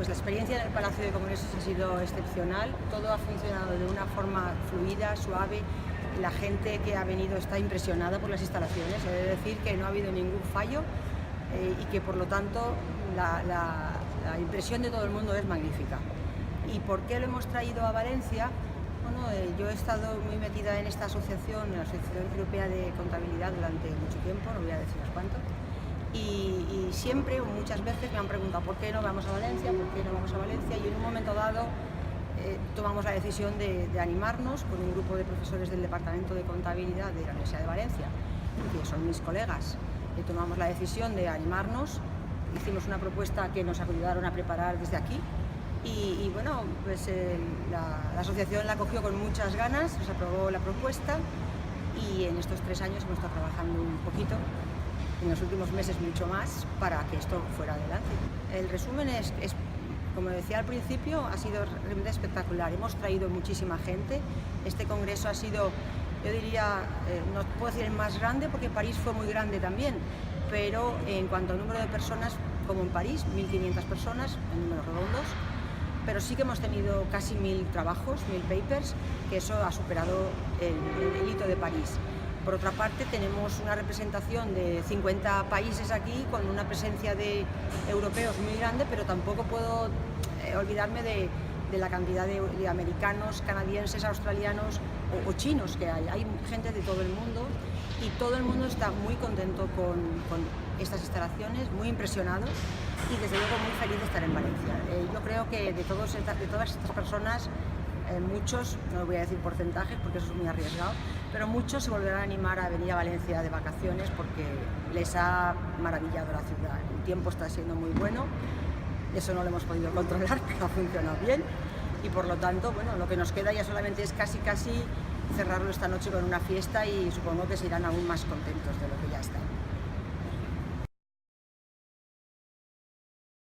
Pues la experiencia en el Palacio de Congresos ha sido excepcional, todo ha funcionado de una forma fluida, suave, la gente que ha venido está impresionada por las instalaciones, he de decir que no ha habido ningún fallo y que por lo tanto la impresión de todo el mundo es magnífica. ¿Y por qué lo hemos traído a Valencia? Bueno, yo he estado muy metida en esta asociación, en la Asociación Europea de Contabilidad durante mucho tiempo, no voy a deciros cuánto, y siempre, o muchas veces, me han preguntado ¿por qué no vamos a Valencia? ¿Por qué no vamos a Valencia? Y en un momento dado tomamos la decisión de animarnos con un grupo de profesores del Departamento de Contabilidad de la Universidad de Valencia, que son mis colegas. Tomamos la decisión de animarnos, hicimos una propuesta que nos ayudaron a preparar desde aquí y bueno, pues la asociación la acogió con muchas ganas, nos aprobó la propuesta y en estos 3 años hemos estado trabajando un poquito, en los últimos meses mucho más, para que esto fuera adelante. El resumen es como decía al principio, ha sido realmente espectacular. Hemos traído muchísima gente. Este congreso ha sido, yo diría, no puedo decir el más grande porque París fue muy grande también, pero en cuanto al número de personas, como en París, 1.500 personas, en números redondos, pero sí que hemos tenido casi 1.000 trabajos, 1.000 papers, que eso ha superado el hito de París. Por otra parte, tenemos una representación de 50 países aquí, con una presencia de europeos muy grande, pero tampoco puedo olvidarme de la cantidad de americanos, canadienses, australianos o chinos que hay. Hay gente de todo el mundo y todo el mundo está muy contento con estas instalaciones, muy impresionado y desde luego muy feliz de estar en Valencia. Yo creo que de todas estas personas, muchos, no voy a decir porcentajes porque eso es muy arriesgado, pero muchos se volverán a animar a venir a Valencia de vacaciones porque les ha maravillado la ciudad. El tiempo está siendo muy bueno, eso no lo hemos podido controlar, pero ha funcionado bien y por lo tanto, bueno, lo que nos queda ya solamente es casi cerrarlo esta noche con una fiesta y supongo que se irán aún más contentos de lo que ya están.